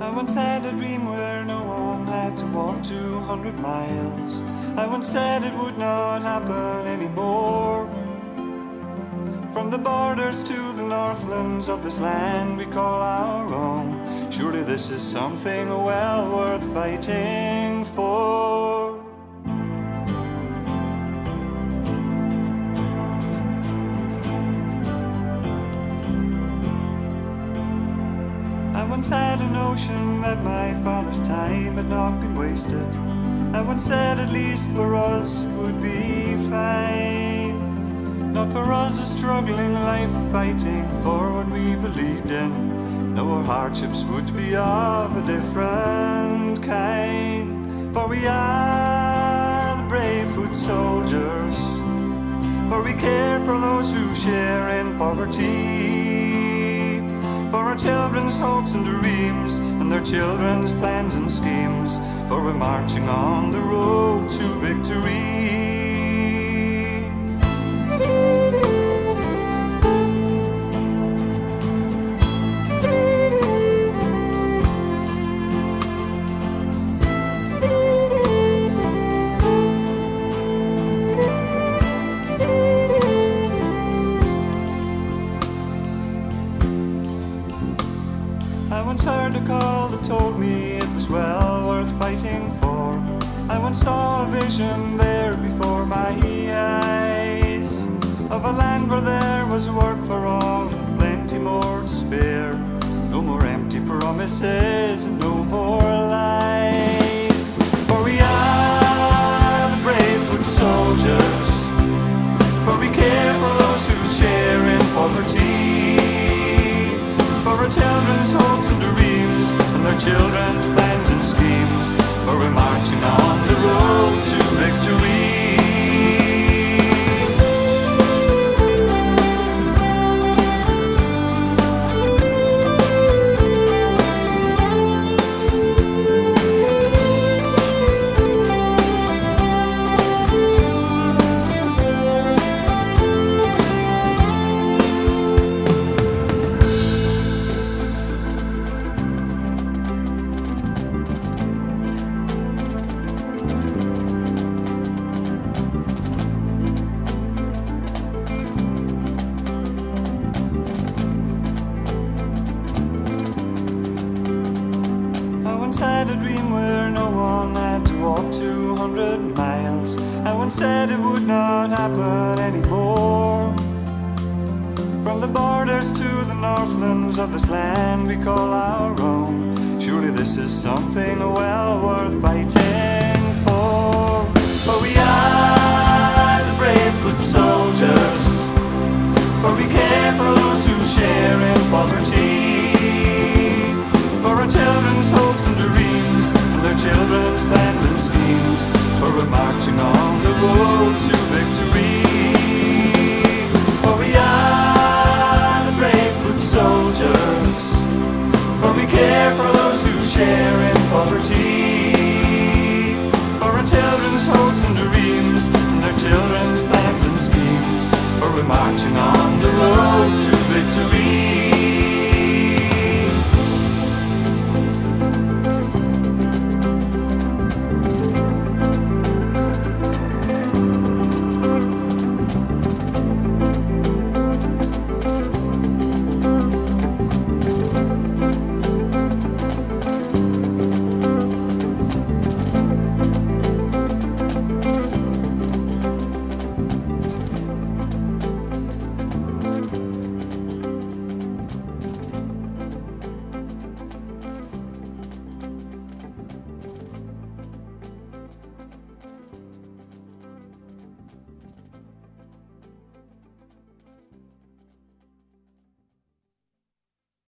I once had a dream where no one had to walk 200 miles. I once said it would not happen anymore. From the borders to the northlands of this land we call our own. Surely this is something well worth fighting for. I once had a notion that my father's time had not been wasted. I once said at least for us it would be fine. Not for us a struggling life fighting for what we believed in. No, our hardships would be of a different kind. For we are the brave foot soldiers, for we care for those who share in poverty, for our children's hopes and dreams, and their children's plans and schemes, for we're marching on the road to victory. I once heard a call that told me it was well worth fighting for. I once saw a vision there before my eyes, of a land where there was work for all and plenty more to spare. No more empty promises and no more lies. For we are the brave foot soldiers, for we care for those who share in poverty, for our children's hopes and dreams, and their children's plans and schemes, for we're marching on the road to victory. I once had a dream where no one had to walk 200 miles. I once said it would not happen anymore. From the borders to the northlands of this land we call our own. Surely this is something well worth fighting for. For we are the brave foot soldiers, for we care for those who share in poverty,